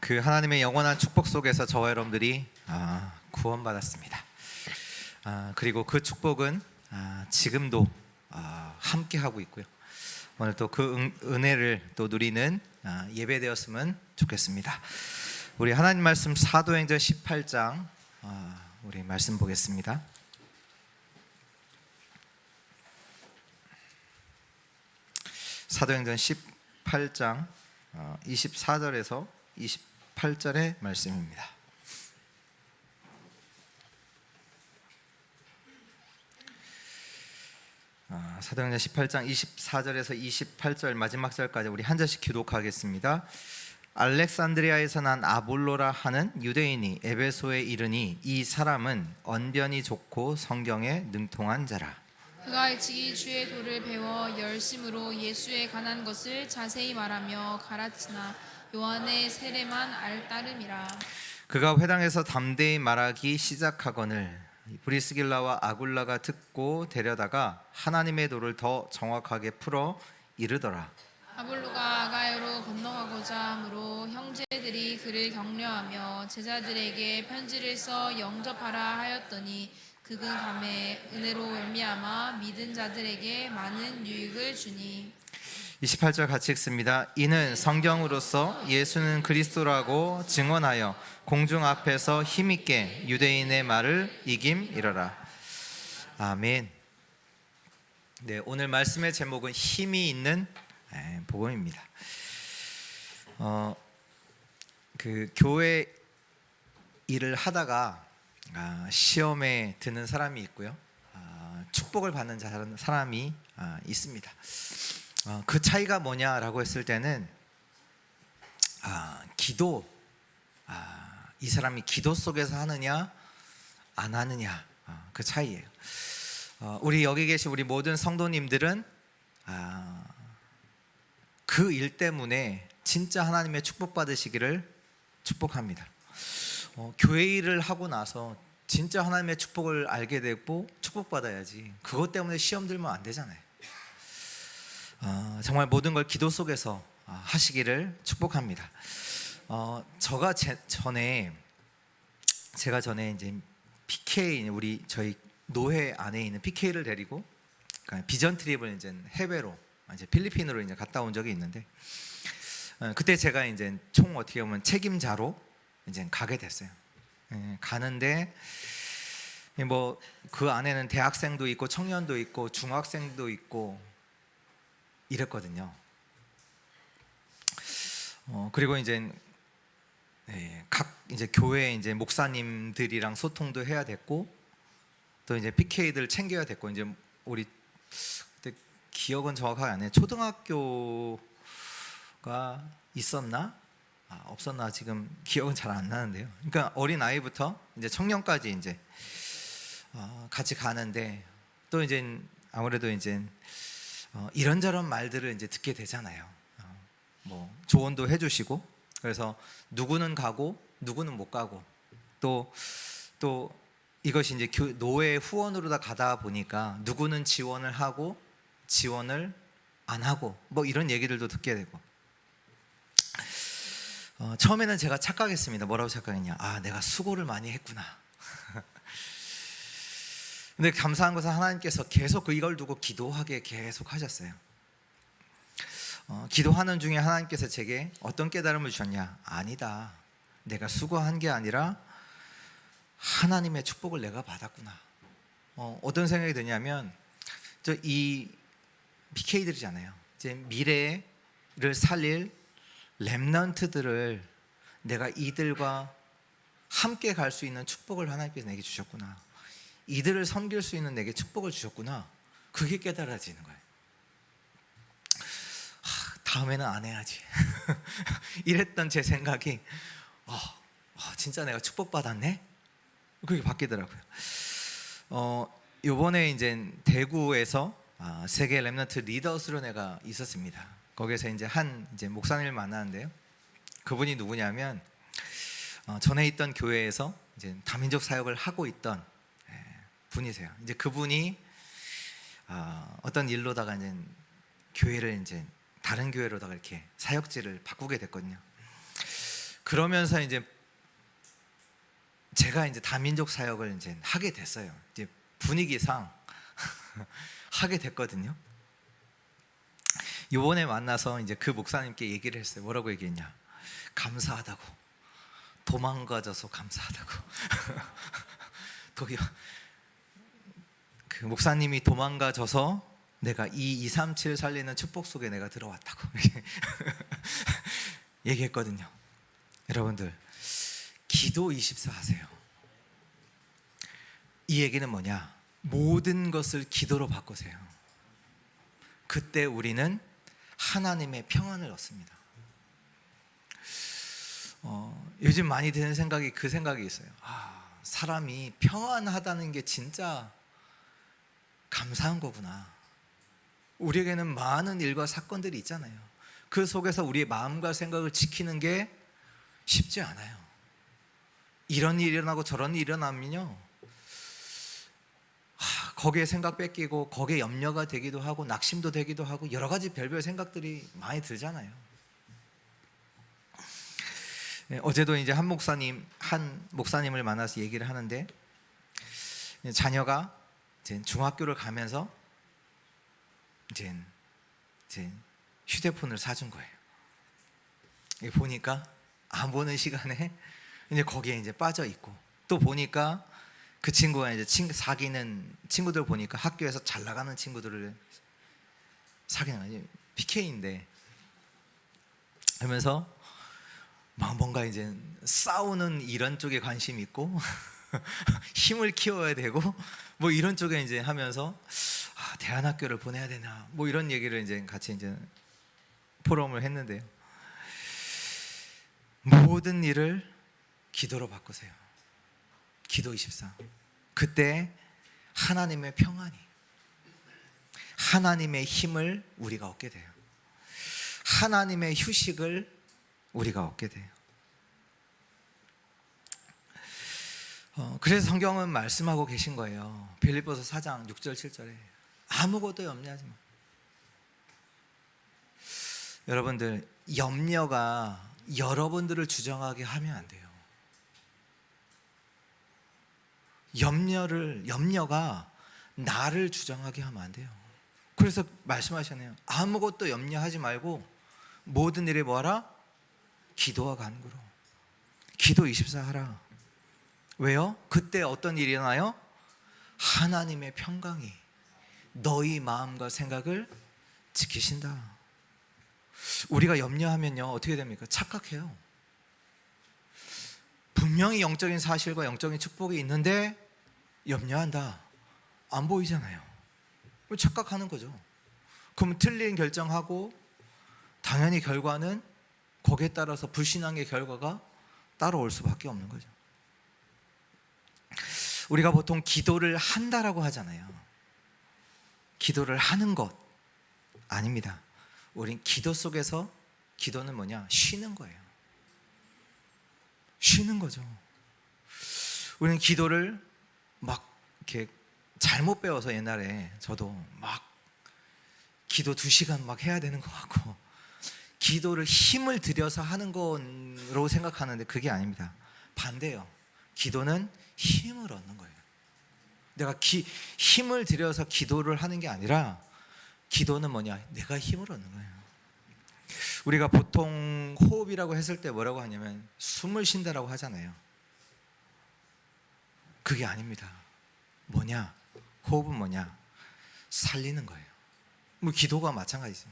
그 하나님의 영원한 축복 속에서 저와 여러분들이 구원받았습니다. 그리고 그 축복은 지금도 함께 하고 있고요. 오늘 또 그 은혜를 또 누리는 예배되었으면 좋겠습니다. 우리 하나님 말씀 사도행전 18장 우리 말씀 보겠습니다. 사도행전 18장 24절에서 28절의 말씀입니다. 사도행전 18장 24절에서 28절 마지막 절까지 우리 한 절씩 교독하겠습니다. 알렉산드리아에서 난 아볼로라 하는 유대인이 에베소에 이르니 이 사람은 언변이 좋고 성경에 능통한 자라. 그가 일찍이 주의 도를 배워 열심으로 예수에 관한 것을 자세히 말하며 가르치나 요한의 세례만 알따름이라. 그가 회당에서 담대히 말하기 시작하거늘 브리스길라와 아굴라가 듣고 데려다가 하나님의 도를 더 정확하게 풀어 이르더라. 아볼로가 아가야로 건너가고자 하므로 형제들이 그를 격려하며 제자들에게 편지를 써 영접하라 하였더니 그가 밤에 은혜로 말미암아 믿은 자들에게 많은 유익을 주니. 28절 같이 읽습니다. 이는 성경으로서 예수는 그리스도라고 증언하여 공중 앞에서 힘있게 유대인의 말을 이김이러라. 아멘. 네, 오늘 말씀의 제목은 힘이 있는 복음입니다. 그 교회 일을 하다가 시험에 드는 사람이 있고요. 축복을 받는 사람이 있습니다. 그 차이가 뭐냐라고 했을 때는 기도, 이 사람이 기도 속에서 하느냐 안 하느냐, 그 차이예요. 우리 여기 계신 우리 모든 성도님들은 그 일 때문에 진짜 하나님의 축복 받으시기를 축복합니다. 교회 일을 하고 나서 진짜 하나님의 축복을 알게 되고 축복받아야지, 그것 때문에 시험 들면 안 되잖아요. 정말 모든 걸 기도 속에서 하시기를 축복합니다. 제가 전에 이제 PK, 우리 저희 노회 안에 있는 PK를 데리고 비전 트립을 이제 해외로 이제 필리핀으로 이제 갔다 온 적이 있는데, 그때 제가 이제 총 어떻게 보면 책임자로 이제 가게 됐어요. 가는데 뭐 그 안에는 대학생도 있고 청년도 있고 중학생도 있고 이랬거든요. 그리고 이제 각 이제 교회 이제 목사님들이랑 소통도 해야 됐고, 또 이제 PK들 챙겨야 됐고, 이제 우리 그때 기억은 정확하게 안 해요. 초등학교가 있었나? 없었나? 지금 기억은 잘 안 나는데요. 그러니까 어린 아이부터 이제 청년까지 이제 같이 가는데, 또 이제 아무래도 이제 이런저런 말들을 이제 듣게 되잖아요. 뭐 조언도 해주시고, 그래서 누구는 가고 누구는 못 가고, 또 이것이 이제 노회 후원으로 다 가다 보니까 누구는 지원을 하고 지원을 안 하고, 뭐 이런 얘기들도 듣게 되고. 처음에는 제가 착각했습니다. 뭐라고 착각했냐? 내가 수고를 많이 했구나. 근데 감사한 것은 하나님께서 계속 이걸 두고 기도하게 계속 하셨어요. 기도하는 중에 하나님께서 제게 어떤 깨달음을 주셨냐? 아니다, 내가 수고한 게 아니라 하나님의 축복을 내가 받았구나. 어떤 생각이 드냐면, 이 PK들이잖아요. 이제 미래를 살릴 렘넌트들을 내가 이들과 함께 갈 수 있는 축복을 하나님께서 내게 주셨구나. 이들을 섬길 수 있는 내게 축복을 주셨구나. 그게 깨달아지는 거예요. 다음에는 안 해야지. 이랬던 제 생각이 진짜 내가 축복받았네? 그게 바뀌더라고요. 요번에 이제 대구에서 세계 렘넌트 리더 수련회가 있었습니다. 거기서 이제 이제 목사님을 만나는데요. 그분이 누구냐면 전에 있던 교회에서 이제 다민족 사역을 하고 있던 분이세요. 이제 그분이 어떤 일로다가 이제 교회를 이제 다른 교회로다가 이렇게 사역지를 바꾸게 됐거든요. 그러면서 이제 제가 이제 다민족 사역을 이제 하게 됐어요. 이제 분위기상 하게 됐거든요. 요번에 만나서 이제 그 목사님께 얘기를 했어요. 뭐라고 얘기했냐? 감사하다고. 도망가져서 감사하다고. 도리어 그 목사님이 도망가져서 내가 이 237 살리는 축복 속에 내가 들어왔다고 얘기했거든요. 여러분들 기도 24 하세요. 이 얘기는 뭐냐? 모든 것을 기도로 바꾸세요. 그때 우리는 하나님의 평안을 얻습니다. 요즘 많이 드는 생각이 그 생각이 있어요. 사람이 평안하다는 게 진짜 감사한 거구나. 우리에게는 많은 일과 사건들이 있잖아요. 그 속에서 우리의 마음과 생각을 지키는 게 쉽지 않아요. 이런 일이 일어나고 저런 일이 일어나면요, 거기에 생각 뺏기고 거기에 염려가 되기도 하고 낙심도 되기도 하고 여러 가지 별별 생각들이 많이 들잖아요. 어제도 이제 한 목사님을 만나서 얘기를 하는데, 자녀가 이제 중학교를 가면서 이제 휴대폰을 사준 거예요. 보니까 안 보는 시간에 이제 거기에 이제 빠져 있고, 또 보니까 그 친구가 이제 사귀는 친구들 보니까 학교에서 잘 나가는 친구들을 사귀는 거예요. PK인데 하면서 막 뭔가 이제 싸우는 이런 쪽에 관심이 있고 힘을 키워야 되고 뭐 이런 쪽에 이제 하면서 대안학교를 보내야 되나 뭐 이런 얘기를 이제 같이 이제 포럼을 했는데요. 모든 일을 기도로 바꾸세요. 기도 24. 그때 하나님의 평안이, 하나님의 힘을 우리가 얻게 돼요. 하나님의 휴식을 우리가 얻게 돼요. 그래서 성경은 말씀하고 계신 거예요. 빌립보서 4장 6절 7절에 아무것도 염려하지 마. 여러분들, 염려가 여러분들을 주장하게 하면 안 돼요. 염려가 나를 주장하게 하면 안 돼요. 그래서 말씀하셨네요. 아무것도 염려하지 말고 모든 일에 뭐하라? 기도와 간구로. 기도 24 하라. 왜요? 그때 어떤 일이 일어나요? 하나님의 평강이 너희 마음과 생각을 지키신다. 우리가 염려하면요 어떻게 됩니까? 착각해요. 분명히 영적인 사실과 영적인 축복이 있는데 염려한다. 안 보이잖아요. 착각하는 거죠. 그럼 틀린 결정하고 당연히 결과는 거기에 따라서 불신앙의 결과가 따라올 수밖에 없는 거죠. 우리가 보통 기도를 한다라고 하잖아요. 기도를 하는 것 아닙니다. 우린 기도 속에서, 기도는 뭐냐? 쉬는 거예요. 쉬는 거죠. 우리는 기도를 막 이렇게 잘못 배워서 옛날에 저도 막 기도 2시간 막 해야 되는 것 같고 기도를 힘을 들여서 하는 거로 생각하는데 그게 아닙니다. 반대예요. 기도는 힘을 얻는 거예요. 내가 힘을 들여서 기도를 하는 게 아니라 기도는 뭐냐? 내가 힘을 얻는 거예요. 우리가 보통 호흡이라고 했을 때 뭐라고 하냐면 숨을 쉰다라고 하잖아요. 그게 아닙니다. 뭐냐? 호흡은 뭐냐? 살리는 거예요. 뭐 기도가 마찬가지죠.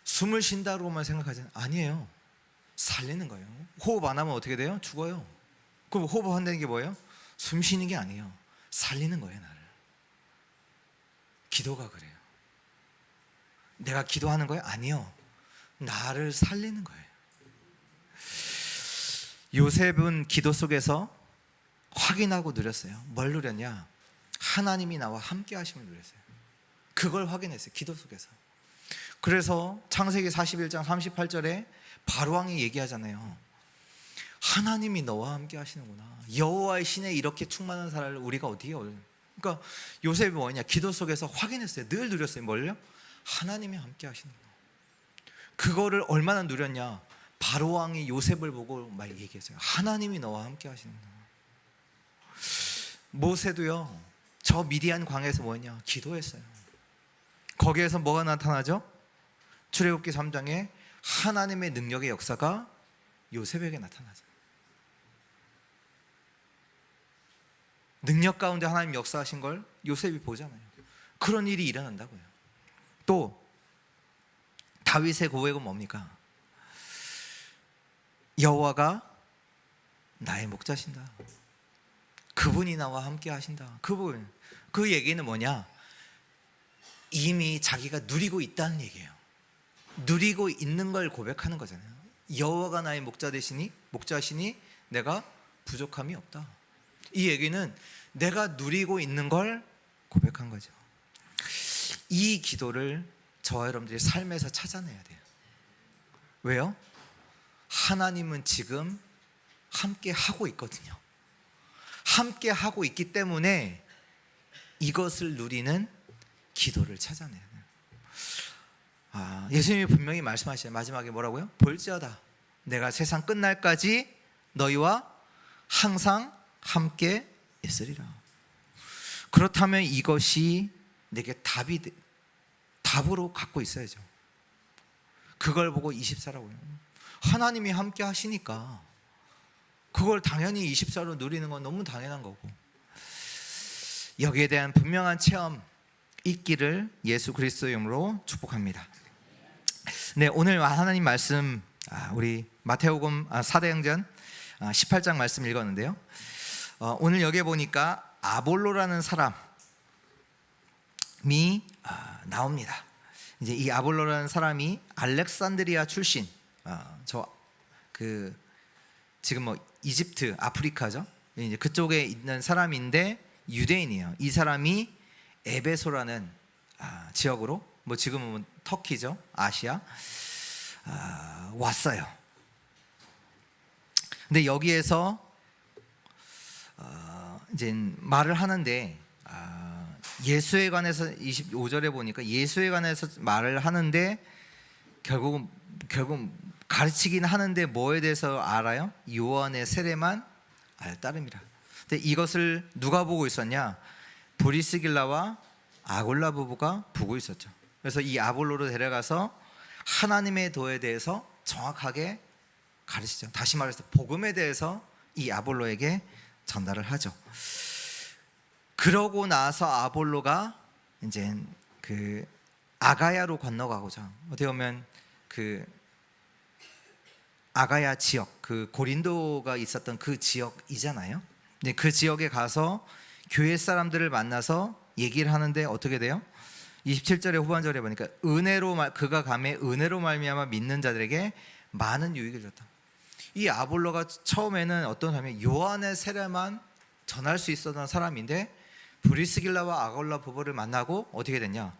숨을 쉰다로만 생각하잖아요. 아니에요. 살리는 거예요. 호흡 안 하면 어떻게 돼요? 죽어요. 그럼 호흡한다는 게 뭐예요? 숨 쉬는 게 아니에요. 살리는 거예요, 나를. 기도가 그래요. 내가 기도하는 거예요? 아니요. 나를 살리는 거예요. 요셉은 기도 속에서 확인하고 누렸어요. 뭘 누렸냐? 하나님이 나와 함께 하심을 누렸어요. 그걸 확인했어요. 기도 속에서. 그래서 창세기 41장 38절에 바로왕이 얘기하잖아요. 하나님이 너와 함께 하시는구나. 여호와의 신에 이렇게 충만한 사람을 우리가 어디에 얻어요? 그러니까 요셉이 뭐냐? 기도 속에서 확인했어요. 늘 누렸어요. 뭘요? 하나님이 함께 하시는구나. 그거를 얼마나 누렸냐? 바로 왕이 요셉을 보고 막 얘기했어요. 하나님이 너와 함께 하신다. 모세도요, 저 미디안 광야에서 뭐했냐? 기도했어요. 거기에서 뭐가 나타나죠? 출애굽기 3장에 하나님의 능력의 역사가 요셉에게 나타나죠. 능력 가운데 하나님 역사하신 걸 요셉이 보잖아요. 그런 일이 일어난다고요. 또 다윗의 고백은 뭡니까? 여호와가 나의 목자신다. 그분이 나와 함께 하신다. 그분. 그 얘기는 뭐냐? 이미 자기가 누리고 있다는 얘기예요. 누리고 있는 걸 고백하는 거잖아요. 여호와가 나의 목자시니 내가 부족함이 없다. 이 얘기는 내가 누리고 있는 걸 고백한 거죠. 이 기도를 저와 여러분들이 삶에서 찾아내야 돼요. 왜요? 하나님은 지금 함께 하고 있거든요. 함께 하고 있기 때문에 이것을 누리는 기도를 찾아내야 돼요. 예수님이 분명히 말씀하시죠. 마지막에 뭐라고요? 볼지어다 내가 세상 끝날까지 너희와 항상 함께 있으리라. 그렇다면 이것이 내게 답으로 갖고 있어야죠. 그걸 보고 24라고요. 하나님이 함께 하시니까 그걸 당연히 24로 누리는 건 너무 당연한 거고, 여기에 대한 분명한 체험 있기를 예수 그리스도의 이름으로 축복합니다. 네, 오늘 하나님 말씀 우리 마태복음 사도행전 18장 말씀 읽었는데요. 오늘 여기에 보니까 아볼로라는 사람이 나옵니다. 이제 이 아볼로라는 사람이 알렉산드리아 출신, 지금 이집트, 아프리카죠. 이제 그쪽에 있는 사람인데 유대인이에요. 이 사람이 에베소라는 지역으로, 지금은 터키죠, 아시아, 왔어요. 근데 여기에서 이제 말을 하는데 예수에 관해서 25절에 보니까 예수에 관해서 말을 하는데 결국 가르치긴 하는데 뭐에 대해서 알아요? 요한의 세례만 따릅니다. 근데 이것을 누가 보고 있었냐? 브리스길라와 아굴라 부부가 보고 있었죠. 그래서 이 아볼로로 데려가서 하나님의 도에 대해서 정확하게 가르치죠. 다시 말해서 복음에 대해서 이 아볼로에게 전달을 하죠. 그러고 나서 아볼로가 이제 그 아가야로 건너가고자, 어떻게 보면 그 아가야 지역, 그 고린도가 있었던 그 지역이잖아요. 근데 그 지역에 가서 교회 사람들을 만나서 얘기를 하는데 어떻게 돼요? 27절의 후반절에 보니까 그가 감에 은혜로 말미암아 믿는 자들에게 많은 유익을 줬다. 이 아볼로가 처음에는 어떤 사람이 요한의 세례만 전할 수 있었던 사람인데 브리스길라와 아굴라 부부를 만나고 어떻게 됐냐?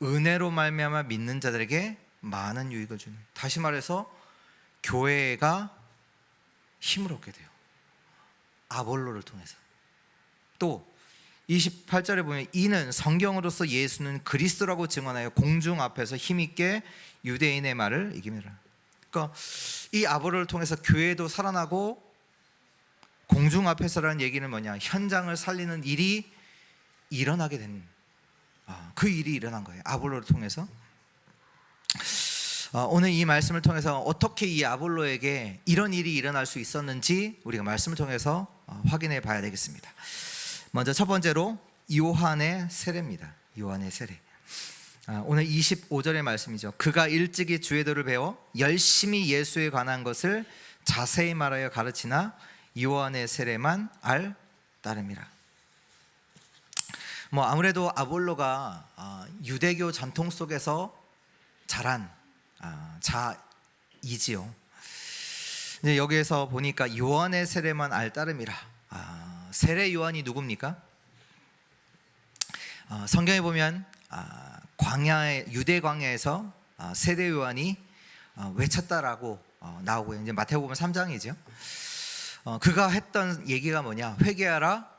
은혜로 말미암아 믿는 자들에게 많은 유익을 주는, 다시 말해서 교회가 힘을 얻게 돼요. 아볼로를 통해서. 또 28절에 보면 이는 성경으로서 예수는 그리스도라고 증언하여 공중 앞에서 힘있게 유대인의 말을 이깁니다. 그러니까 이 아볼로를 통해서 교회도 살아나고, 공중 앞에서라는 얘기는 뭐냐? 현장을 살리는 일이 일어나게 된, 그 일이 일어난 거예요. 아볼로를 통해서. 오늘 이 말씀을 통해서 어떻게 이 아볼로에게 이런 일이 일어날 수 있었는지 우리가 말씀을 통해서 확인해 봐야 되겠습니다. 먼저 첫 번째로 요한의 세례입니다. 요한의 세례. 오늘 25절의 말씀이죠. 그가 일찍이 주의 도를 배워 열심히 예수에 관한 것을 자세히 말하여 가르치나 요한의 세례만 따릅니다. 아무래도 아볼로가 유대교 전통 속에서 자란 자이지요. 이제 여기에서 보니까 요한의 세례만 따름이라. 세례 요한이 누굽니까? 성경에 보면 유대 광야에서 세례 요한이 외쳤다라고 나오고요. 이제 마태복음 3장이죠. 그가 했던 얘기가 뭐냐? 회개하라,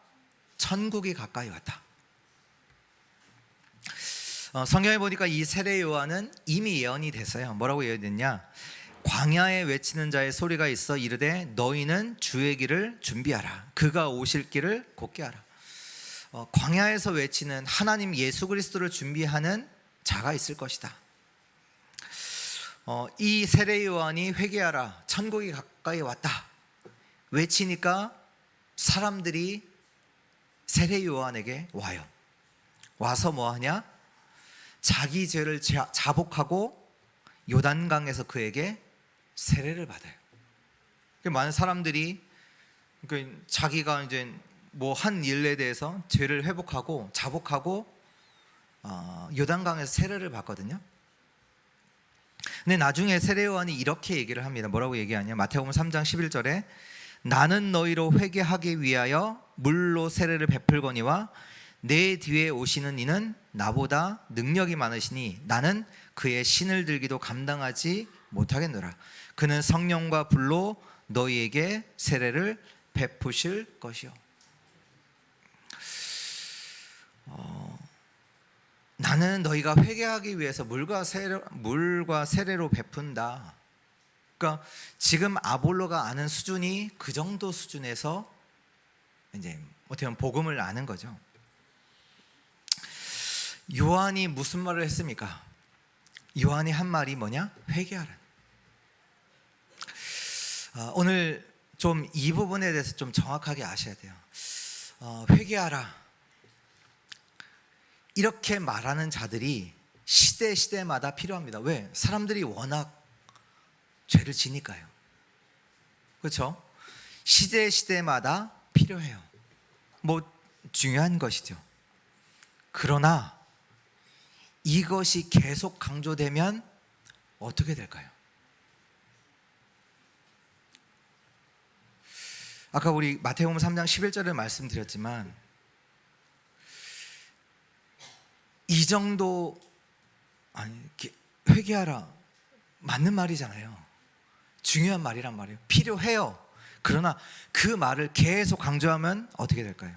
천국이 가까이 왔다. 성경에 보니까 이 세례 요한은 이미 예언이 됐어요. 뭐라고 예언됐냐? 광야에 외치는 자의 소리가 있어 이르되 너희는 주의 길을 준비하라. 그가 오실 길을 곧게 하라. 광야에서 외치는 하나님 예수 그리스도를 준비하는 자가 있을 것이다. 이 세례 요한이 회개하라, 천국이 가까이 왔다 외치니까 사람들이 세례 요한에게 와요. 와서 뭐 하냐? 자기 죄를 자복하고 요단강에서 그에게 세례를 받아요. 많은 사람들이 자기가 이제 뭐 한 일에 대해서 죄를 회복하고 자복하고 요단강에서 세례를 받거든요. 근데 나중에 세례 요한이 이렇게 얘기를 합니다. 뭐라고 얘기하냐? 마태복음 3장 11절에 나는 너희로 회개하기 위하여 물로 세례를 베풀거니와 내 뒤에 오시는 이는 나보다 능력이 많으시니 나는 그의 신을 들기도 감당하지 못하겠노라. 그는 성령과 불로 너희에게 세례를 베푸실 것이요. 나는 너희가 회개하기 위해서 물과 세례로 베푼다. 그러니까 지금 아볼로가 아는 수준이 그 정도 수준에서 이제 어떻게 보면 복음을 아는 거죠. 요한이 무슨 말을 했습니까? 요한이 한 말이 뭐냐? 회개하라. 오늘 좀 이 부분에 대해서 좀 정확하게 아셔야 돼요. 회개하라. 이렇게 말하는 자들이 시대마다 필요합니다. 왜? 사람들이 워낙 죄를 지니까요. 그렇죠? 시대마다 필요해요. 뭐 중요한 것이죠. 그러나 이것이 계속 강조되면 어떻게 될까요? 아까 우리 마태복음 3장 11절에 말씀드렸지만 이 정도 회개하라 맞는 말이잖아요. 중요한 말이란 말이에요. 필요해요. 그러나 그 말을 계속 강조하면 어떻게 될까요?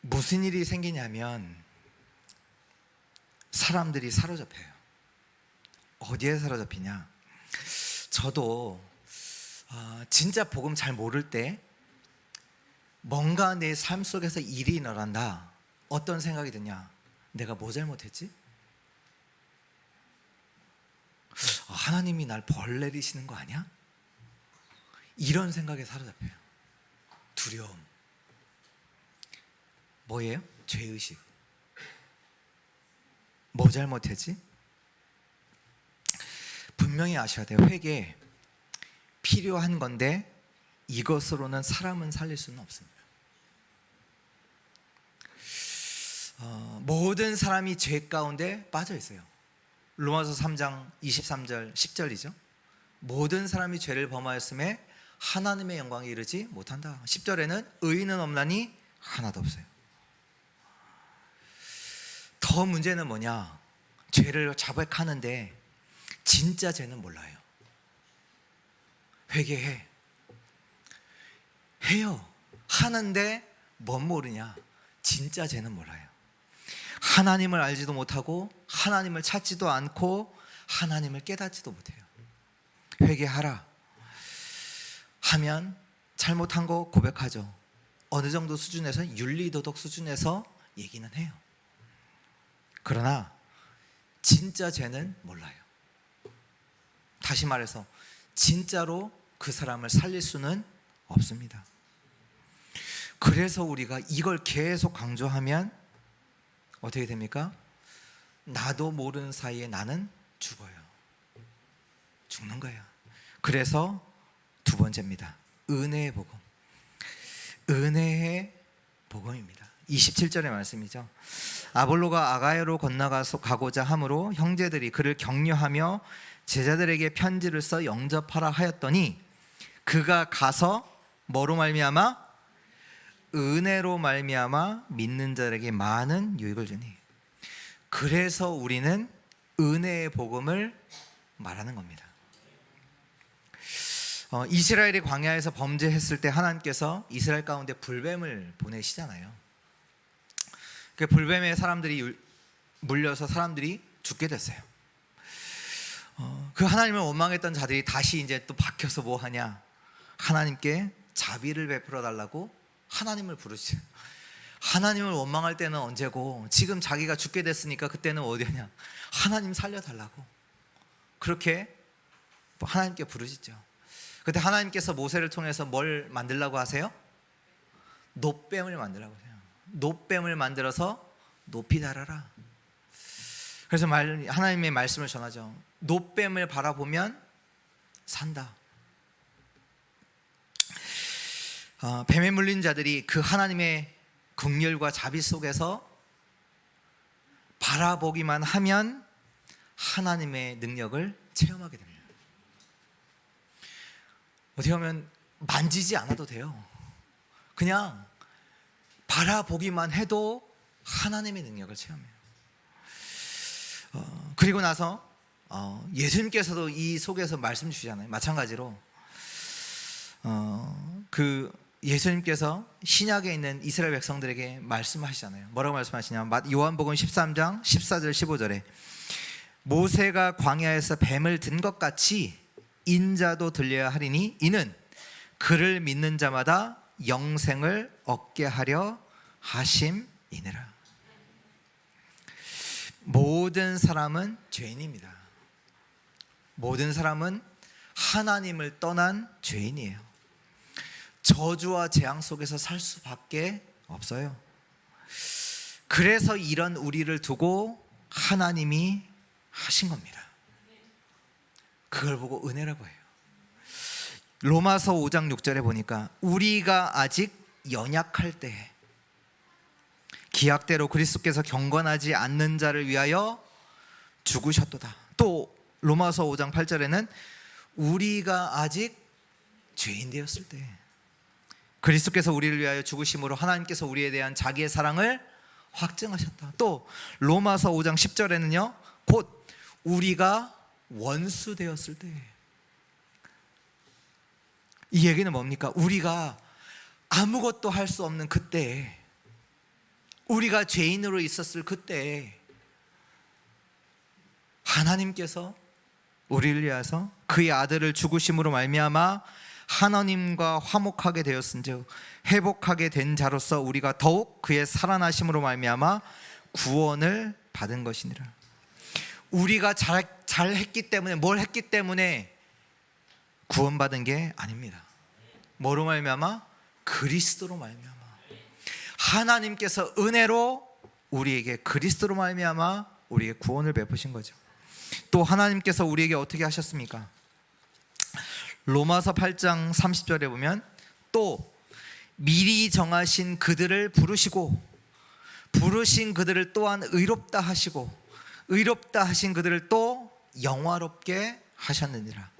무슨 일이 생기냐면 사람들이 사로잡혀요. 어디에 사로잡히냐? 저도 진짜 복음 잘 모를 때 뭔가 내 삶 속에서 일이 일어난다. 어떤 생각이 드냐? 내가 뭐 잘못했지? 하나님이 날 벌 내리시는 거 아니야? 이런 생각에 사로잡혀요. 두려움. 뭐예요? 죄의식. 뭐 잘못했지? 분명히 아셔야 돼요. 회개 필요한 건데 이것으로는 사람은 살릴 수는 없습니다. 모든 사람이 죄 가운데 빠져 있어요. 로마서 3장 23절 10절이죠. 모든 사람이 죄를 범하였음에 하나님의 영광에 이르지 못한다. 10절에는 의인은 없나니 하나도 없어요. 더 문제는 뭐냐? 죄를 자백하는데 진짜 죄는 몰라요. 회개해. 해요. 하는데 뭔 모르냐? 진짜 죄는 몰라요. 하나님을 알지도 못하고 하나님을 찾지도 않고 하나님을 깨닫지도 못해요. 회개하라 하면 잘못한 거 고백하죠. 어느 정도 수준에서 윤리도덕 수준에서 얘기는 해요. 그러나 진짜 죄는 몰라요. 다시 말해서 진짜로 그 사람을 살릴 수는 없습니다. 그래서 우리가 이걸 계속 강조하면 어떻게 됩니까? 나도 모르는 사이에 나는 죽어요. 죽는 거예요. 그래서 두 번째입니다. 은혜의 복음. 은혜의 복음입니다. 27절의 말씀이죠. 아볼로가 아가야로 건너가고자 함으로 형제들이 그를 격려하며 제자들에게 편지를 써 영접하라 하였더니 그가 가서 뭐로 말미암아? 은혜로 말미암아 믿는 자에게 많은 유익을 주니. 그래서 우리는 은혜의 복음을 말하는 겁니다. 이스라엘이 광야에서 범죄했을 때 하나님께서 이스라엘 가운데 불뱀을 보내시잖아요. 그 불뱀에 사람들이 물려서 사람들이 죽게 됐어요. 그 하나님을 원망했던 자들이 다시 이제 또 바뀌어서 뭐 하냐? 하나님께 자비를 베풀어 달라고 하나님을 부르죠. 하나님을 원망할 때는 언제고, 지금 자기가 죽게 됐으니까 그때는 어디냐? 하나님 살려달라고 그렇게 하나님께 부르짖죠. 그때 하나님께서 모세를 통해서 뭘 만들라고 하세요? 놋뱀을 만들라고 하세요. 놋뱀을 만들어서 높이 달아라. 그래서 하나님의 말씀을 전하죠. 놋뱀을 바라보면 산다. 뱀에 물린 자들이 그 하나님의 긍휼과 자비 속에서 바라보기만 하면 하나님의 능력을 체험하게 됩니다. 어떻게 보면 만지지 않아도 돼요. 그냥 바라보기만 해도 하나님의 능력을 체험해요. 그리고 나서 예수님께서도 이 속에서 말씀 주시잖아요. 마찬가지로 그 예수님께서 신약에 있는 이스라엘 백성들에게 말씀하시잖아요. 뭐라고 말씀하시냐? 요한복음 13장 14절 15절에 모세가 광야에서 뱀을 든 것 같이 인자도 들려야 하리니 이는 그를 믿는 자마다 영생을 얻게 하려 하심이니라. 모든 사람은 죄인입니다. 모든 사람은 하나님을 떠난 죄인이에요. 저주와 재앙 속에서 살 수밖에 없어요. 그래서 이런 우리를 두고 하나님이 하신 겁니다. 그걸 보고 은혜라고 해요. 로마서 5장 6절에 보니까 우리가 아직 연약할 때 기약대로 그리스도께서 경건하지 않는 자를 위하여 죽으셨도다. 또 로마서 5장 8절에는 우리가 아직 죄인 되었을 때 그리스도께서 우리를 위하여 죽으심으로 하나님께서 우리에 대한 자기의 사랑을 확증하셨다. 또 로마서 5장 10절에는요 곧 우리가 원수 되었을 때. 이 얘기는 뭡니까? 우리가 아무것도 할 수 없는 그때, 우리가 죄인으로 있었을 그때 하나님께서 우리를 위해서 그의 아들을 죽으심으로 말미암아 하나님과 화목하게 되었은즉 회복하게 된 자로서 우리가 더욱 그의 살아나심으로 말미암아 구원을 받은 것이니라. 우리가 잘했기 때문에, 뭘 했기 때문에 구원받은 게 아닙니다. 뭐로 말미암아? 그리스도로 말미암아. 하나님께서 은혜로 우리에게 그리스도로 말미암아 우리에게 구원을 베푸신 거죠. 또 하나님께서 우리에게 어떻게 하셨습니까? 로마서 8장 30절에 보면 또 미리 정하신 그들을 부르시고 부르신 그들을 또한 의롭다 하시고 의롭다 하신 그들을 또 영화롭게 하셨느니라.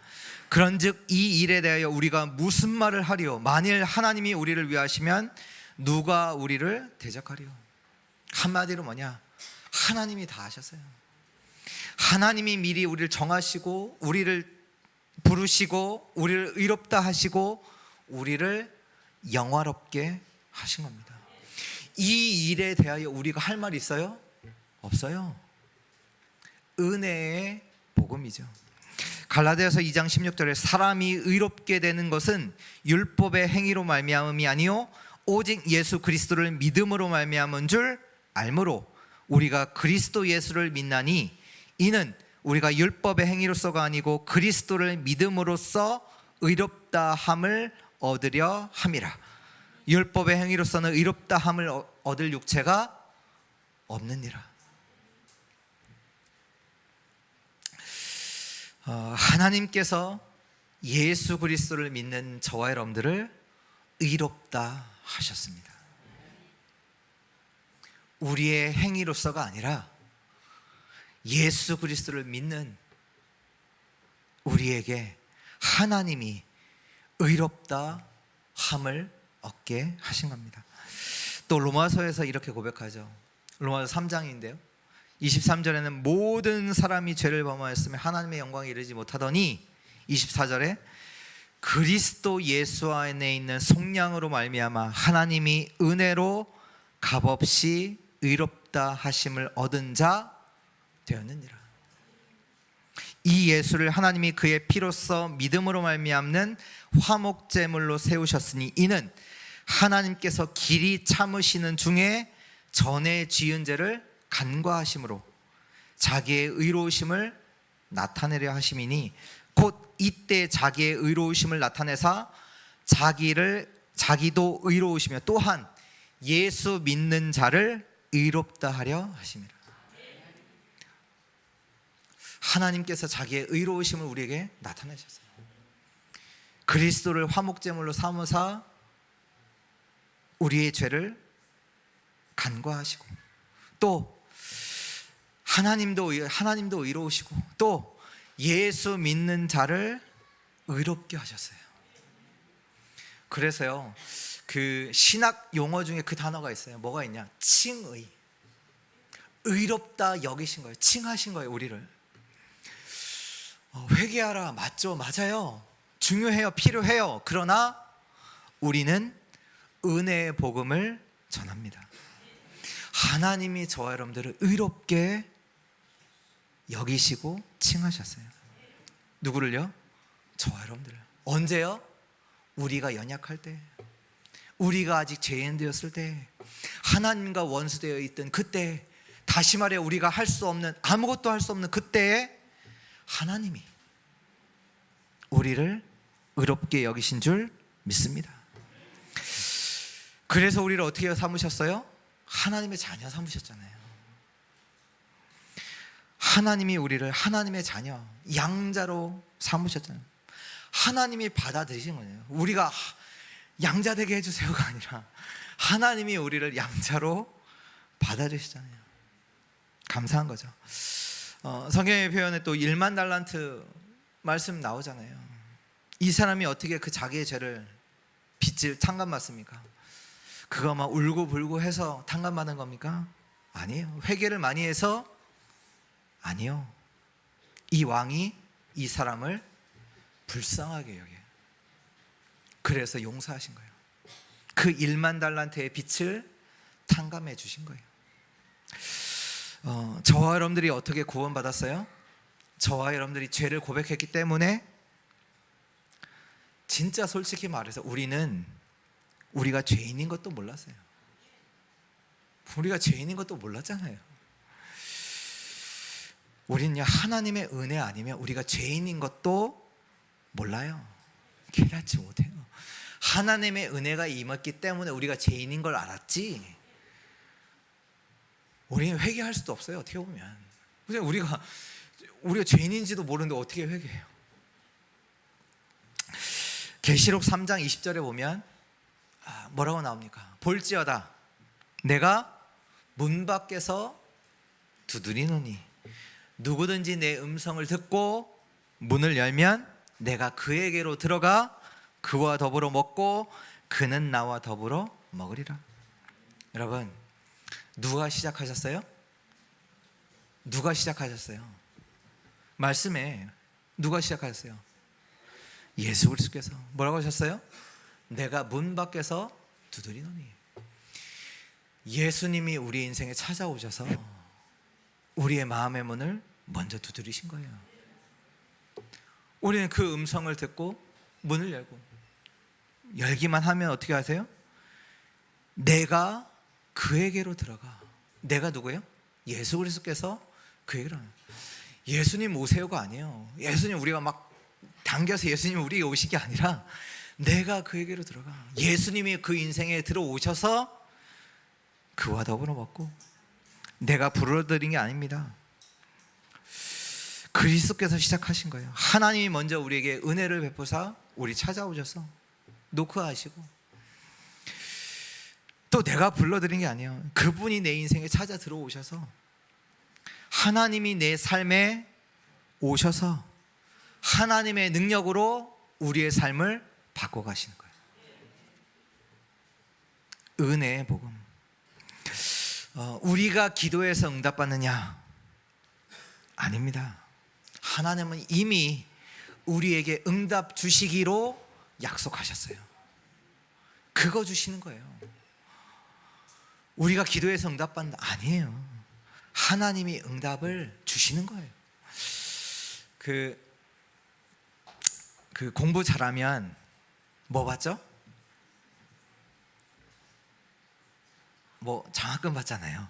그런즉 이 일에 대하여 우리가 무슨 말을 하리요? 만일 하나님이 우리를 위하시면 누가 우리를 대적하리요? 한마디로 뭐냐? 하나님이 다 하셨어요. 하나님이 미리 우리를 정하시고 우리를 부르시고 우리를 의롭다 하시고 우리를 영화롭게 하신 겁니다. 이 일에 대하여 우리가 할 말 있어요? 없어요. 은혜의 복음이죠. 갈라디아서 2장 16절에 사람이 의롭게 되는 것은 율법의 행위로 말미암음이 아니요 오직 예수 그리스도를 믿음으로 말미암은 줄 알므로 우리가 그리스도 예수를 믿나니 이는 우리가 율법의 행위로서가 아니고 그리스도를 믿음으로써 의롭다 함을 얻으려 함이라. 율법의 행위로서는 의롭다 함을 얻을 육체가 없느니라. 하나님께서 예수 그리스도를 믿는 저와 여러분들을 의롭다 하셨습니다. 우리의 행위로서가 아니라 예수 그리스도를 믿는 우리에게 하나님이 의롭다 함을 얻게 하신 겁니다. 또 로마서에서 이렇게 고백하죠. 로마서 3장인데요 23절에는 모든 사람이 죄를 범하였으며 하나님의 영광에 이르지 못하더니 24절에 그리스도 예수 안에 있는 속량으로 말미암아 하나님이 은혜로 값없이 의롭다 하심을 얻은 자 되었느니라. 이 예수를 하나님이 그의 피로써 믿음으로 말미암는 화목제물로 세우셨으니 이는 하나님께서 길이 참으시는 중에 전에 지은 죄를 간과하심으로 자기의 의로우심을 나타내려 하심이니 곧 이때 자기의 의로우심을 나타내사 자기도 의로우시며 또한 예수 믿는 자를 의롭다 하려 하심이라. 하나님께서 자기의 의로우심을 우리에게 나타내셨어요. 그리스도를 화목제물로 삼으사 우리의 죄를 간과하시고 또 하나님도 의로우시고 또 예수 믿는 자를 의롭게 하셨어요. 그래서요, 그 신학 용어 중에 그 단어가 있어요. 뭐가 있냐? 칭의. 의롭다 여기신 거예요. 칭하신 거예요, 우리를. 회개하라. 맞죠? 맞아요. 중요해요. 필요해요. 그러나 우리는 은혜의 복음을 전합니다. 하나님이 저와 여러분들을 의롭게 여기시고 칭하셨어요. 누구를요? 저와 여러분들을. 언제요? 우리가 연약할 때, 우리가 아직 죄인 되었을 때, 하나님과 원수되어 있던 그때, 다시 말해 우리가 할 수 없는, 아무것도 할 수 없는 그때에 하나님이 우리를 의롭게 여기신 줄 믿습니다. 그래서 우리를 어떻게 삼으셨어요? 하나님의 자녀 삼으셨잖아요. 하나님이 우리를 하나님의 자녀, 양자로 삼으셨잖아요. 하나님이 받아들이신 거예요. 우리가 양자 되게 해주세요가 아니라 하나님이 우리를 양자로 받아들이시잖아요. 감사한 거죠. 성경의 표현에 또 1만 달란트 말씀 나오잖아요. 이 사람이 어떻게 그 자기의 죄를 빚을 탕감받습니까? 그거 막 울고불고 해서 탕감받은 겁니까? 아니에요. 회개를 많이 해서? 아니요. 이 왕이 이 사람을 불쌍하게 여겨요. 그래서 용서하신 거예요. 그 1만 달란트의 빚을 탕감해 주신 거예요. 저와 여러분들이 어떻게 구원받았어요? 저와 여러분들이 죄를 고백했기 때문에, 진짜 솔직히 말해서 우리가 죄인인 것도 몰랐어요. 우리가 죄인인 것도 몰랐잖아요. 우리는 하나님의 은혜 아니면 우리가 죄인인 것도 몰라요. 깨닫지 못해요. 하나님의 은혜가 임했기 때문에 우리가 죄인인 걸 알았지, 우리는 회개할 수도 없어요. 어떻게 보면 우리가 죄인인지도 모르는데 어떻게 회개해요? 계시록 3장 20절에 보면 뭐라고 나옵니까? 볼지어다 내가 문 밖에서 두드리노니 누구든지 내 음성을 듣고 문을 열면 내가 그에게로 들어가 그와 더불어 먹고 그는 나와 더불어 먹으리라. 여러분, 누가 시작하셨어요? 누가 시작하셨어요? 말씀에 누가 시작하셨어요? 예수 그리스도께서. 뭐라고 하셨어요? 내가 문 밖에서 두드리노니. 예수님이 우리 인생에 찾아오셔서 우리의 마음의 문을 먼저 두드리신 거예요. 우리는 그 음성을 듣고 문을 열고, 열기만 하면 어떻게 하세요? 내가 그에게로 들어가. 내가 누구예요? 예수 그리스도께서 그에게로. 예수님 오세요가 아니에요. 예수님 우리가 막 당겨서 예수님 우리에게 오신 게 아니라 내가 그에게로 들어가. 예수님이 그 인생에 들어오셔서 그와 더불어 먹고, 내가 불러드린 게 아닙니다. 그리스도께서 시작하신 거예요. 하나님이 먼저 우리에게 은혜를 베푸사 우리 찾아오셔서 노크하시고, 또 내가 불러드린 게 아니에요. 그분이 내 인생에 찾아 들어오셔서, 하나님이 내 삶에 오셔서 하나님의 능력으로 우리의 삶을 바꿔가시는 거예요. 은혜의 복음. 우리가 기도해서 응답받느냐? 아닙니다. 하나님은 이미 우리에게 응답 주시기로 약속하셨어요. 그거 주시는 거예요. 우리가 기도해서 응답받는다? 아니에요. 하나님이 응답을 주시는 거예요. 그 공부 잘하면 뭐 받죠? 뭐 장학금 받잖아요.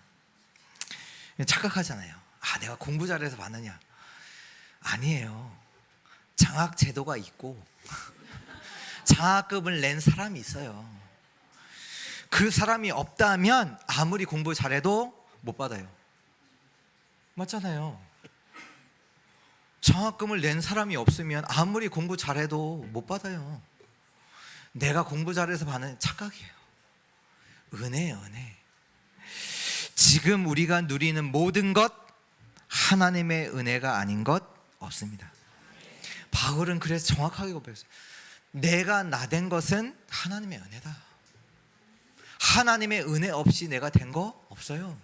착각하잖아요. 아, 내가 공부 잘해서 받느냐? 아니에요. 장학 제도가 있고 장학금을 낸 사람이 있어요. 그 사람이 없다면 아무리 공부 잘해도 못 받아요. 맞잖아요. 장학금을 낸 사람이 없으면 아무리 공부 잘해도 못 받아요. 내가 공부 잘해서 받는 착각이에요. 은혜예요, 은혜. 지금 우리가 누리는 모든 것 하나님의 은혜가 아닌 것 없습니다. 바울은 그래서 정확하게 고백했어요. 내가 나된 것은 하나님의 은혜다. 하나님의 은혜 없이 내가 된 거 없어요.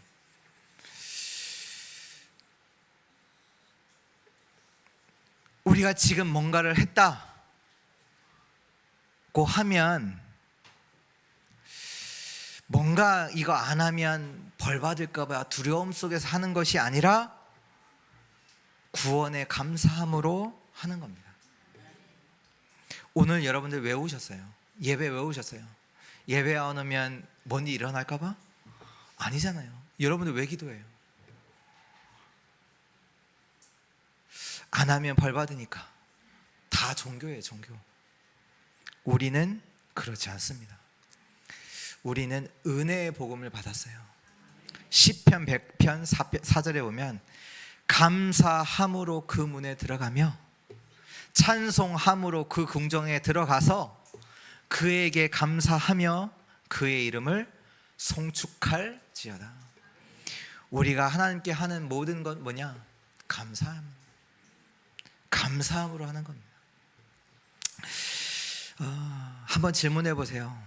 우리가 지금 뭔가를 했다고 하면 뭔가 이거 안 하면 벌 받을까 봐 두려움 속에서 하는 것이 아니라 구원의 감사함으로 하는 겁니다. 오늘 여러분들 왜 오셨어요? 예배 왜 오셨어요? 예배 안 오면 뭔 일이 일어날까 봐? 아니잖아요. 여러분들 왜 기도해요? 안 하면 벌 받으니까. 다 종교예요, 종교. 우리는 그렇지 않습니다. 우리는 은혜의 복음을 받았어요. 시편 100편 4절에 보면 감사함으로 그 문에 들어가며 찬송함으로 그 궁정에 들어가서 그에게 감사하며 그의 이름을 송축할지어다. 우리가 하나님께 하는 모든 건 뭐냐? 감사함으로 하는 겁니다. 한번 질문해 보세요.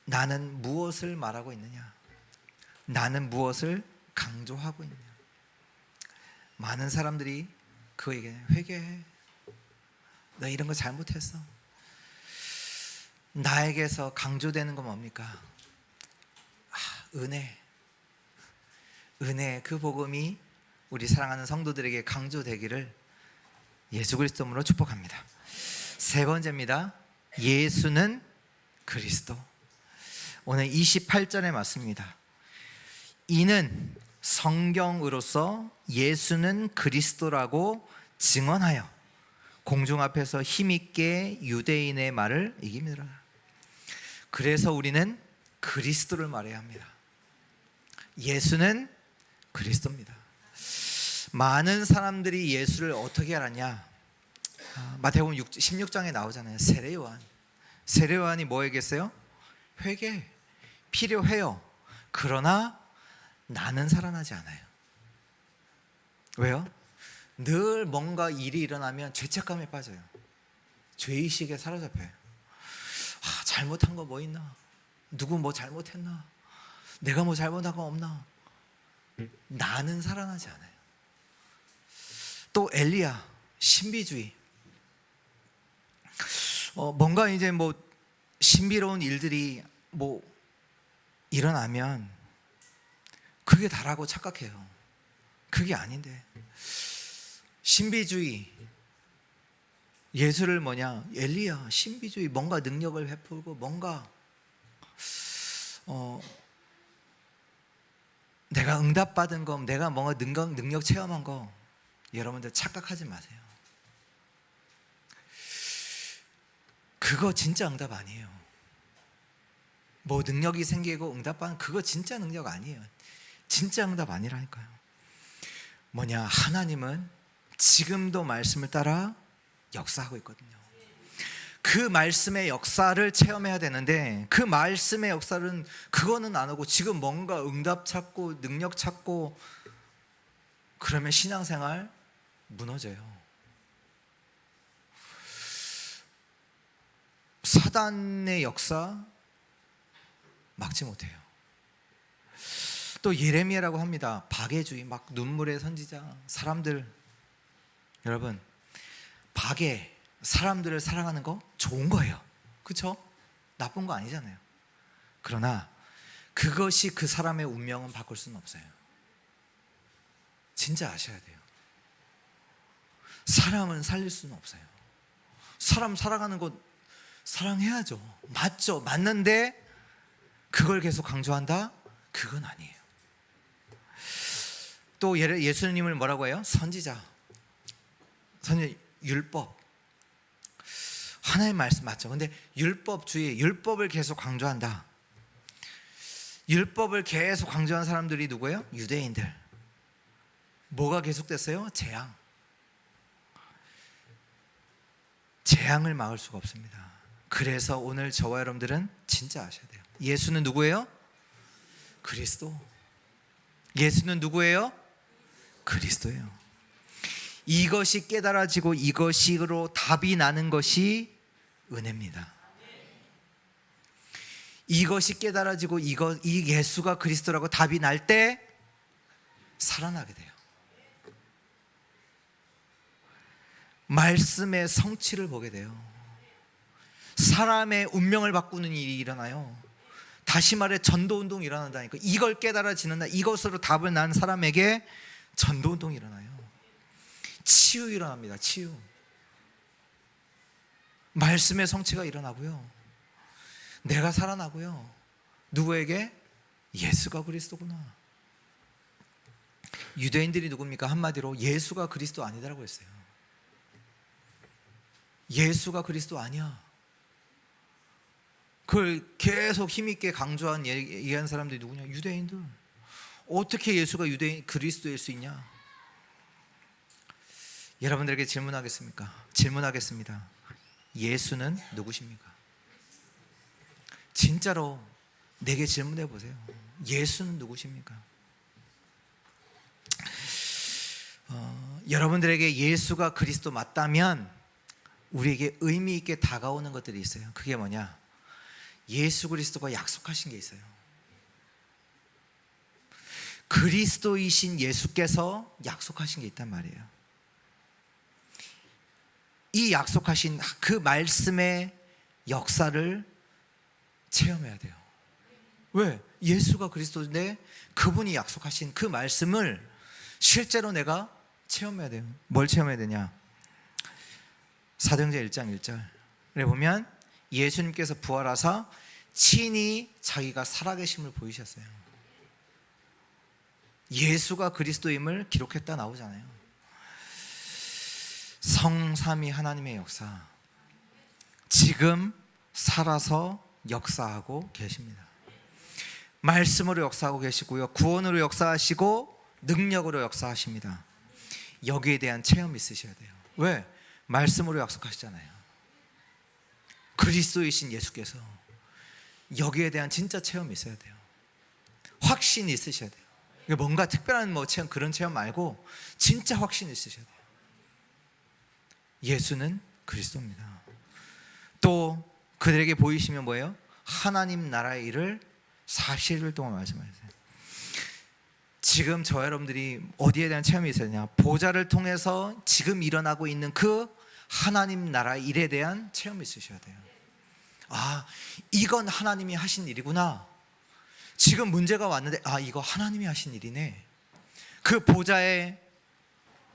나는 무엇을 말하고 있느냐? 나는 무엇을 강조하고 있느냐? 많은 사람들이 그에게 회개해. 너 이런 거 잘못했어. 나에게서 강조되는 건 뭡니까? 은혜. 그 복음이 우리 사랑하는 성도들에게 강조되기를 예수 그리스도로 축복합니다. 세 번째입니다. 예수는 그리스도. 오늘 28절에 맞습니다. 이는 성경으로서 예수는 그리스도라고 증언하여 공중 앞에서 힘있게 유대인의 말을 이깁니다. 그래서 우리는 그리스도를 말해야 합니다. 예수는 그리스도입니다. 많은 사람들이 예수를 어떻게 알았냐? 마태복음 16장에 나오잖아요. 세례요한이 뭐 얘기했어요? 회개 필요해요. 그러나 나는 살아나지 않아요. 왜요? 늘 뭔가 일이 일어나면 죄책감에 빠져요. 죄의식에 사로잡혀요. 잘못한 거 뭐 있나? 누구 뭐 잘못했나? 내가 뭐 잘못한 거 없나? 나는 살아나지 않아요. 또 엘리야, 신비주의. 뭔가 이제 뭐 신비로운 일들이 뭐 일어나면 그게 다라고 착각해요. 그게 아닌데. 신비주의. 예수를 뭐냐? 엘리야, 신비주의. 뭔가 능력을 베풀고 뭔가 내가 응답받은 거, 내가 뭔가 능력 체험한 거, 여러분들 착각하지 마세요. 그거 진짜 응답 아니에요. 뭐 능력이 생기고 응답받는 그거 진짜 능력 아니에요. 진짜 응답 아니라니까요. 뭐냐? 하나님은 지금도 말씀을 따라 역사하고 있거든요. 그 말씀의 역사를 체험해야 되는데 그 말씀의 역사는 그거는 안 하고 지금 뭔가 응답 찾고 능력 찾고 그러면 신앙생활 무너져요. 사단의 역사 막지 못해요. 또 예레미야라고 합니다. 박해주의, 막 눈물의 선지자, 사람들. 여러분, 박해, 사람들을 사랑하는 거 좋은 거예요. 그렇죠? 나쁜 거 아니잖아요. 그러나 그것이 그 사람의 운명은 바꿀 수는 없어요. 진짜 아셔야 돼요. 사람은 살릴 수는 없어요. 사람 살아가는 것 사랑해야죠. 맞죠. 맞는데 그걸 계속 강조한다? 그건 아니에요. 또 예수님을 뭐라고 해요? 선지자, 율법. 하나의 말씀 맞죠. 근데 율법주의, 율법을 계속 강조한다. 율법을 계속 강조한 사람들이 누구예요? 유대인들. 뭐가 계속됐어요? 재앙을 막을 수가 없습니다. 그래서 오늘 저와 여러분들은 진짜 아셔야 돼요. 예수는 누구예요? 그리스도. 예수는 누구예요? 그리스도예요. 이것이 깨달아지고 이것으로 답이 나는 것이 은혜입니다. 이것이 깨달아지고 이 예수가 그리스도라고 답이 날 때 살아나게 돼요. 말씀의 성취를 보게 돼요. 사람의 운명을 바꾸는 일이 일어나요. 다시 말해 전도운동이 일어난다니까. 이걸 깨달아지는 날, 이것으로 답을 난 사람에게 전도운동이 일어나요. 치유 일어납니다. 치유. 말씀의 성취가 일어나고요. 내가 살아나고요. 누구에게? 예수가 그리스도구나. 유대인들이 누굽니까? 한마디로 예수가 그리스도 아니다라고 했어요. 예수가 그리스도 아니야. 그걸 계속 힘있게 강조한 얘기한 사람들이 누구냐? 유대인들. 어떻게 예수가 그리스도일 수 있냐? 여러분들에게 질문하겠습니다. 예수는 누구십니까? 진짜로 내게 질문해 보세요. 예수는 누구십니까? 여러분들에게 예수가 그리스도 맞다면 우리에게 의미 있게 다가오는 것들이 있어요. 그게 뭐냐? 예수 그리스도가 약속하신 게 있어요. 그리스도이신 예수께서 약속하신 게 있단 말이에요. 이 약속하신 그 말씀의 역사를 체험해야 돼요. 왜? 예수가 그리스도인데 그분이 약속하신 그 말씀을 실제로 내가 체험해야 돼요. 뭘 체험해야 되냐? 사도행전 1장 1절에 보면 예수님께서 부활하사 친히 자기가 살아계심을 보이셨어요. 예수가 그리스도임을 기록했다 나오잖아요. 성삼위 하나님의 역사, 지금 살아서 역사하고 계십니다. 말씀으로 역사하고 계시고요, 구원으로 역사하시고 능력으로 역사하십니다. 여기에 대한 체험이 있으셔야 돼요. 왜? 말씀으로 약속하시잖아요. 그리스도이신 예수께서 여기에 대한 진짜 체험이 있어야 돼요. 확신이 있으셔야 돼요. 뭔가 특별한 체험, 그런 체험 말고 진짜 확신이 있으셔야 돼요. 예수는 그리스도입니다. 또 그들에게 보이시면 뭐예요? 하나님 나라의 일을 40일 동안 말씀하셨어요. 지금 저 여러분들이 어디에 대한 체험이 있어야 되냐? 보좌를 통해서 지금 일어나고 있는 그 하나님 나라의 일에 대한 체험이 있으셔야 돼요. 아, 이건 하나님이 하신 일이구나. 지금 문제가 왔는데 이거 하나님이 하신 일이네. 그 보좌에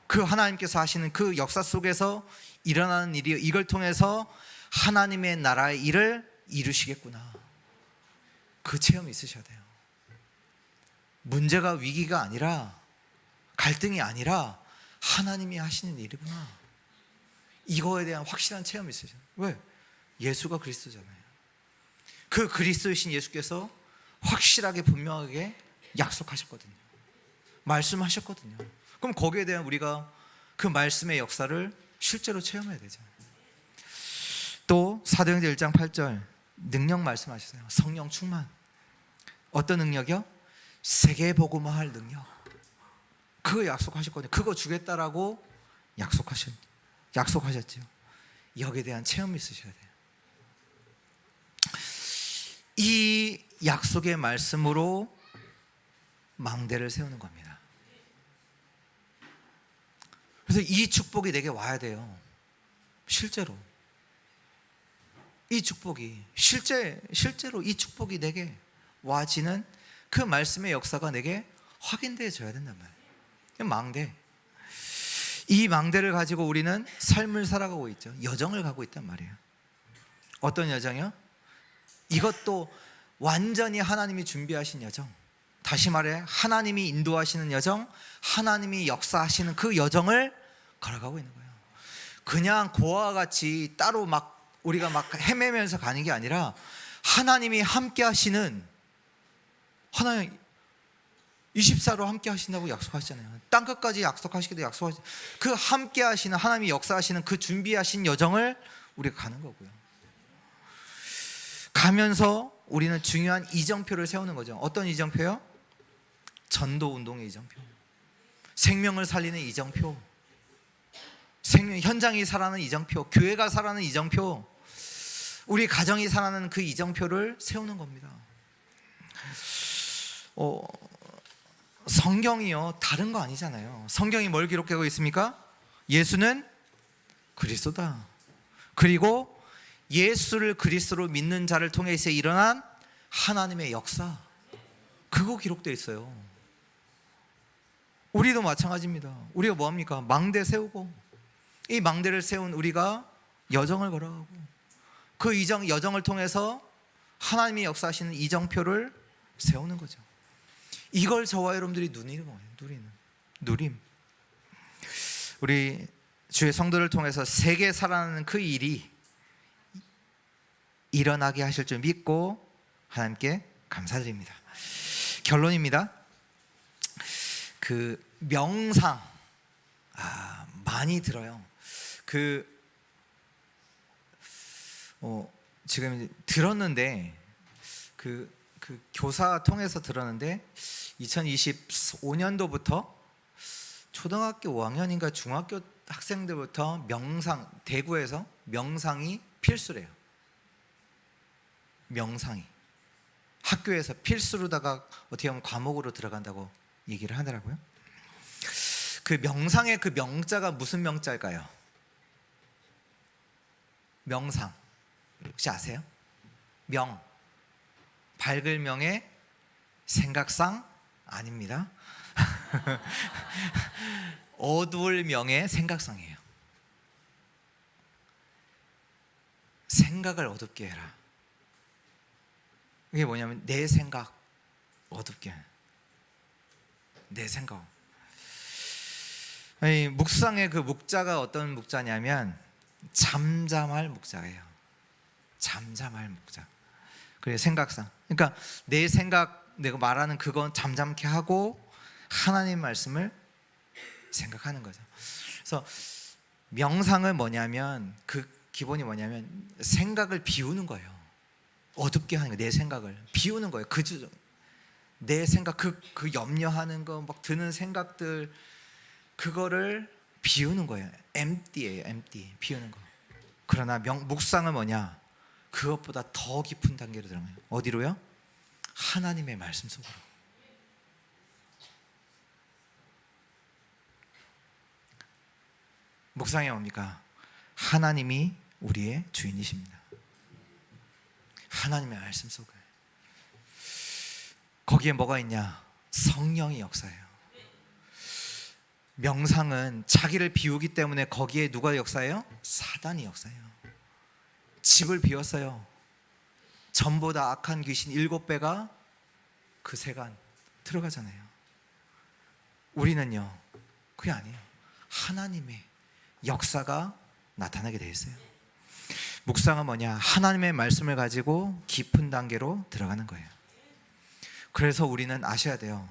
그 하나님께서 하시는 그 역사 속에서 일어나는 일이, 이걸 통해서 하나님의 나라의 일을 이루시겠구나. 그 체험이 있으셔야 돼요. 문제가 위기가 아니라, 갈등이 아니라 하나님이 하시는 일이구나. 이거에 대한 확실한 체험이 있으셔야 돼요. 왜? 예수가 그리스도잖아요. 그 그리스도이신 예수께서 확실하게 분명하게 약속하셨거든요. 말씀하셨거든요. 그럼 거기에 대한 우리가 그 말씀의 역사를 실제로 체험해야 되죠. 또 사도행전 1장 8절 능력 말씀하셨어요. 성령 충만. 어떤 능력이요? 세계 복음화할 능력. 그거 약속하셨거든요. 그거 주겠다라고 약속하셨죠. 여기에 대한 체험이 있으셔야 돼요. 이 약속의 말씀으로 망대를 세우는 겁니다. 그래서 이 축복이 내게 와야 돼요. 실제로 이 축복이 실제로 이 축복이 내게 와지는 그 말씀의 역사가 내게 확인되어져야 된단 말이에요. 망대. 이 망대를 가지고 우리는 삶을 살아가고 있죠. 여정을 가고 있단 말이에요. 어떤 여정이요? 이것도 완전히 하나님이 준비하신 여정. 다시 말해 하나님이 인도하시는 여정, 하나님이 역사하시는 그 여정을 걸어가고 있는 거예요. 그냥 고아와 같이 따로 막 우리가 막 헤매면서 가는 게 아니라 하나님이 함께 하시는, 하나님 24로 함께 하신다고 약속하시잖아요. 땅끝까지 약속하시기도 약속하시, 그 함께 하시는 하나님이 역사하시는 그 준비하신 여정을 우리가 가는 거고요. 가면서 우리는 중요한 이정표를 세우는 거죠. 어떤 이정표요? 전도 운동의 이정표, 생명을 살리는 이정표, 생명 현장이 살아나는 이정표, 교회가 살아나는 이정표, 우리 가정이 살아나는 그 이정표를 세우는 겁니다. 성경이요 다른 거 아니잖아요. 성경이 뭘 기록하고 있습니까? 예수는 그리스도다. 그리고 예수를 그리스도로 믿는 자를 통해서 일어난 하나님의 역사, 그거 기록되어 있어요. 우리도 마찬가지입니다. 우리가 뭐합니까? 망대 세우고, 이 망대를 세운 우리가 여정을 걸어가고, 그 여정을 통해서 하나님이 역사하시는 이정표를 세우는 거죠. 이걸 저와 여러분들이 누리는 거예요. 누림. 우리 주의 성도를 통해서 세계 살아나는 그 일이 일어나게 하실 줄 믿고 하나님께 감사드립니다. 결론입니다. 그 명상 많이 들어요. 지금 들었는데 그 교사 통해서 들었는데 2025년도부터 초등학교 5학년인가 중학교 학생들부터 명상, 대구에서 명상이 필수래요. 명상이 학교에서 필수로다가 어떻게 보면 과목으로 들어간다고 얘기를 하더라고요. 그 명상의 그 명자가 무슨 명자일까요? 명상 혹시 아세요? 명, 밝을 명의 생각상 아닙니다. 어두울 명의 생각상이에요. 생각을 어둡게 해라. 이게 뭐냐면 내 생각 어둡게 해. 내 생각. 아니, 묵상의 그 묵자가 어떤 묵자냐면 잠잠할 묵자예요. 잠잠할 묵자. 그래, 생각상. 그러니까 내 생각, 내가 말하는 그건 잠잠케 하고 하나님 말씀을 생각하는 거죠. 그래서 명상은 뭐냐면 그 기본이 뭐냐면 생각을 비우는 거예요. 어둡게 하는 거예요. 내 생각을 비우는 거예요. 내 생각, 그 염려하는 거, 막 드는 생각들, 그거를 비우는 거예요. empty예요. empty. 비우는 거. 그러나 묵상은 뭐냐? 그것보다 더 깊은 단계로 들어가요. 어디로요? 하나님의 말씀 속으로. 묵상이 뭡니까? 하나님이 우리의 주인이십니다. 하나님의 말씀 속에. 거기에 뭐가 있냐? 성령이 역사해요. 명상은 자기를 비우기 때문에 거기에 누가 역사해요? 사단이 역사해요. 집을 비웠어요. 전보다 악한 귀신 7배가 그 세간 들어가잖아요. 우리는요, 그게 아니에요. 하나님의 역사가 나타나게 되어 있어요. 묵상은 뭐냐? 하나님의 말씀을 가지고 깊은 단계로 들어가는 거예요. 그래서 우리는 아셔야 돼요.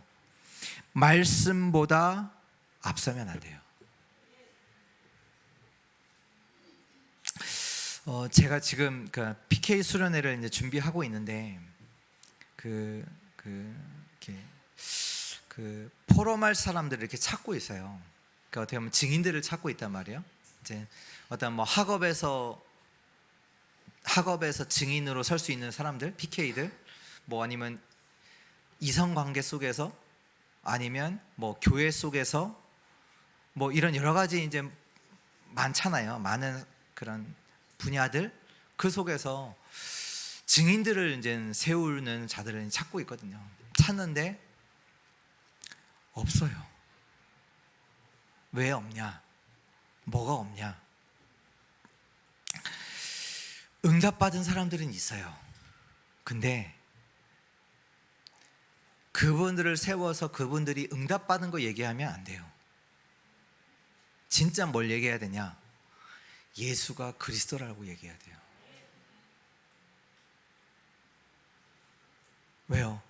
말씀보다 앞서면 안 돼요. 제가 지금 그 PK 수련회를 이제 준비하고 있는데 그 포럼할 사람들을 이렇게 찾고 있어요. 그러니까 어떻게 보면 증인들을 찾고 있단 말이에요. 이제 어떤 뭐 학업에서 증인으로 설 수 있는 사람들, PK들, 뭐 아니면 이성 관계 속에서, 아니면 뭐 교회 속에서, 뭐 이런 여러 가지 이제 많잖아요. 많은 그런 분야들, 그 속에서 증인들을 이제 세우는 자들을 찾고 있거든요. 찾는데 없어요. 왜 없냐? 뭐가 없냐? 응답받은 사람들은 있어요. 근데 그분들을 세워서 그분들이 응답받은 거 얘기하면 안 돼요. 진짜 뭘 얘기해야 되냐? 예수가 그리스도라고 얘기해야 돼요. 왜요?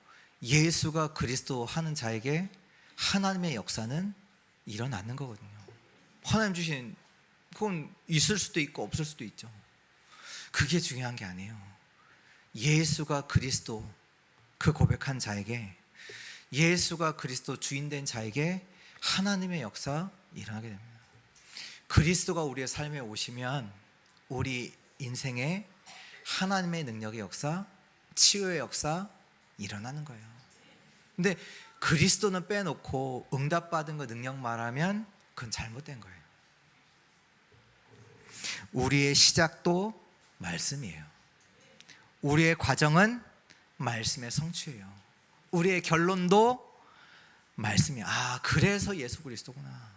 예수가 그리스도 하는 자에게 하나님의 역사는 일어나는 거거든요. 하나님 주신, 그건 있을 수도 있고 없을 수도 있죠. 그게 중요한 게 아니에요. 예수가 그리스도, 그 고백한 자에게, 예수가 그리스도 주인된 자에게 하나님의 역사 일어나게 됩니다. 그리스도가 우리의 삶에 오시면 우리 인생에 하나님의 능력의 역사, 치유의 역사 일어나는 거예요. 근데 그리스도는 빼놓고 응답받은 거 능력 말하면 그건 잘못된 거예요. 우리의 시작도 말씀이에요. 우리의 과정은 말씀의 성취예요. 우리의 결론도 말씀이에요. 아, 그래서 예수 그리스도구나.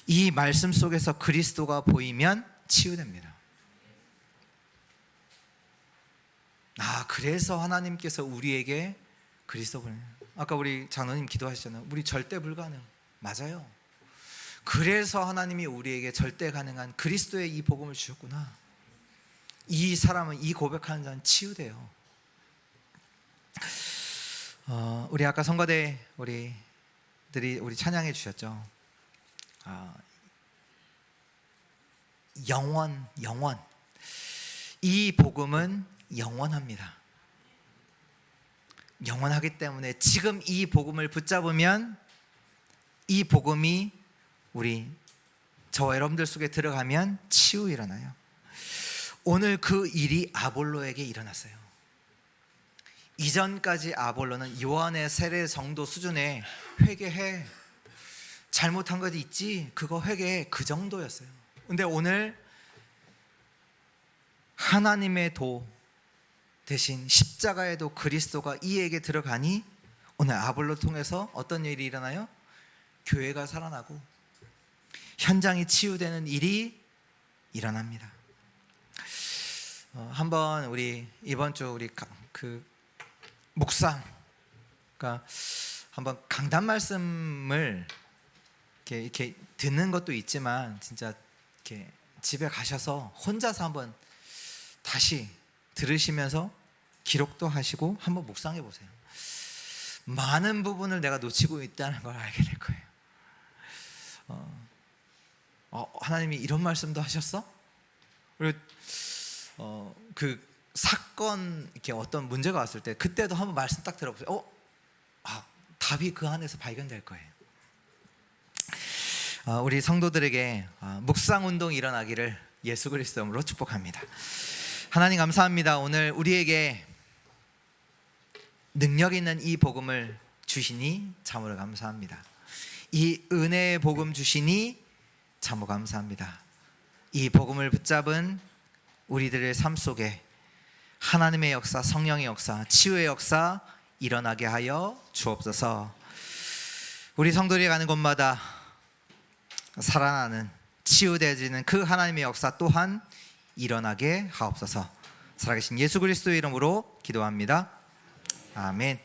이 말씀 속에서 그리스도가 보이면 치유됩니다. 아, 그래서 하나님께서 우리에게 그리스도 보내요. 아까 우리 장로님 기도하셨잖아요. 우리 절대 불가능. 맞아요. 그래서 하나님이 우리에게 절대 가능한 그리스도의 이 복음을 주셨구나. 이 사람은, 이 고백하는 자는 치유돼요. 우리 아까 성가대 우리 찬양해 주셨죠. 영원. 이 복음은 영원합니다. 영원하기 때문에 지금 이 복음을 붙잡으면 이 복음이 저와 여러분들 속에 들어가면 치유 일어나요. 오늘 그 일이 아볼로에게 일어났어요. 이전까지 아볼로는 요한의 세례 정도 수준에 회개해, 잘못한 것이 있지, 그거 회개해, 그 정도였어요. 근데 오늘 하나님의 도 대신 십자가의 도 그리스도가 이에게 들어가니 오늘 아볼로 통해서 어떤 일이 일어나요? 교회가 살아나고 현장이 치유되는 일이 일어납니다. 한번 우리 이번 주 우리 그 묵상, 그러니까 한번 강단 말씀을 이렇게 듣는 것도 있지만 진짜 이렇게 집에 가셔서 혼자서 한번 다시 들으시면서 기록도 하시고 한번 묵상해 보세요. 많은 부분을 내가 놓치고 있다는 걸 알게 될 거예요. 하나님이 이런 말씀도 하셨어? 그리고 그 사건, 이렇게 어떤 문제가 왔을 때 그때도 한번 말씀 딱 들어보세요. 답이 그 안에서 발견될 거예요. 우리 성도들에게 묵상 운동이 일어나기를 예수 그리스도 이름으로 축복합니다. 하나님 감사합니다. 오늘 우리에게 능력 있는 이 복음을 주시니 참으로 감사합니다. 이 은혜의 복음 주시니 참으로 감사합니다. 이 복음을 붙잡은 우리들의 삶 속에 하나님의 역사, 성령의 역사, 치유의 역사 일어나게 하여 주옵소서. 우리 성도들이 가는 곳마다 살아나는, 치유되어지는 그 하나님의 역사 또한 일어나게 하옵소서. 살아계신 예수 그리스도의 이름으로 기도합니다. 아멘.